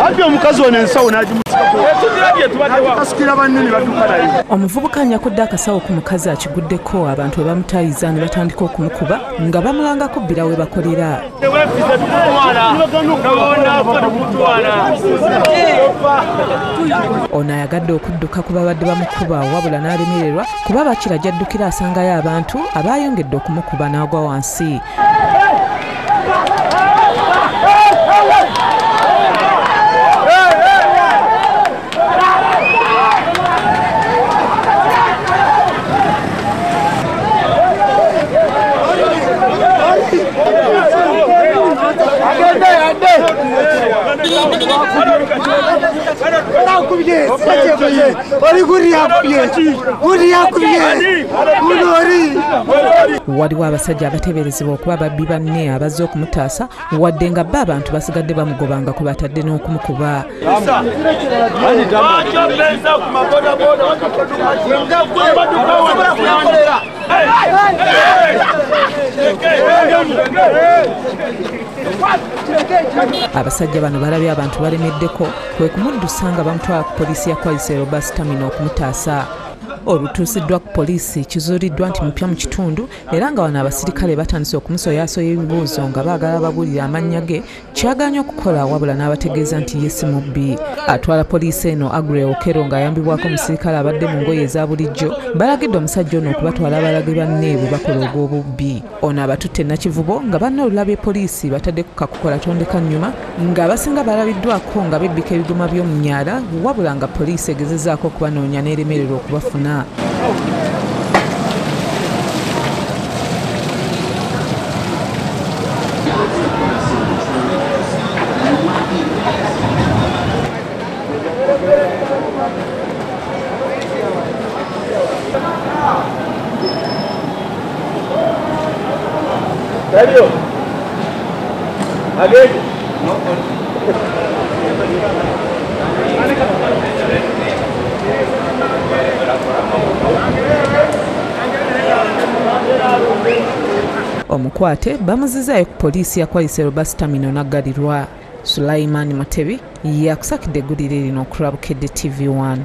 Ati omukazi ono ensawo n'agimusikira banne ne badduka naye. Omuvubuka Anyakudde akasawo ku mukazi akiguddeko abantu bwe bamutayiza ne batandika okumukuba nga bamulanga kubbira we bakolera. Ono ayagadde okudduka ku babadde bamukuba wabula n'alemererwa kuba bakira ajjaddukira asangayo abantu abayongedde okumukuba n'agwa wansi. Waliwo abasajja abateeberezebwa okuba babbi banne abazze okumutaasa wadde nga bba abantu basigadde bamugobanga ku batadde n'okumukuba. Abasajja bano balabye abantu balemeddeko kwe kumuddusa nga bamutwala ku poliisi ya Poliisi okumutaasa. Olutuusiddwa ku poliisi kizuuliddwa nti mupya mu kitundu era nga wano abasirikale batandise okumusoyaasoya ebibuuzo nga baagala babuulira amannya ge kyagaanye okukola wabula n'abategeeza nti ye si mubbi. Atwala poliisi eno Agre Okero ng'ayambibwako omusirikale abadde mu ngoye eza bulijjo balagidde omusajja ono okubatwala abalage banne bwe bakola ogw'obubbi. Ono abatutte Nakivubo nga banne olulabye poliisi batadde ku kakukola tondeka nnyuma ng'abasinga balabiddwako nga bebbika ebigoma by'omu myala wabula nga poliisi egezezzaako okubanoonya n'eremererwa okubafuna. Omukwate bamuzizaayo ku poliisi ya Poliisi n'aggalirwa. Sulaiman Matebi yakusakidde eggulire lino ku Anyakudde TV1.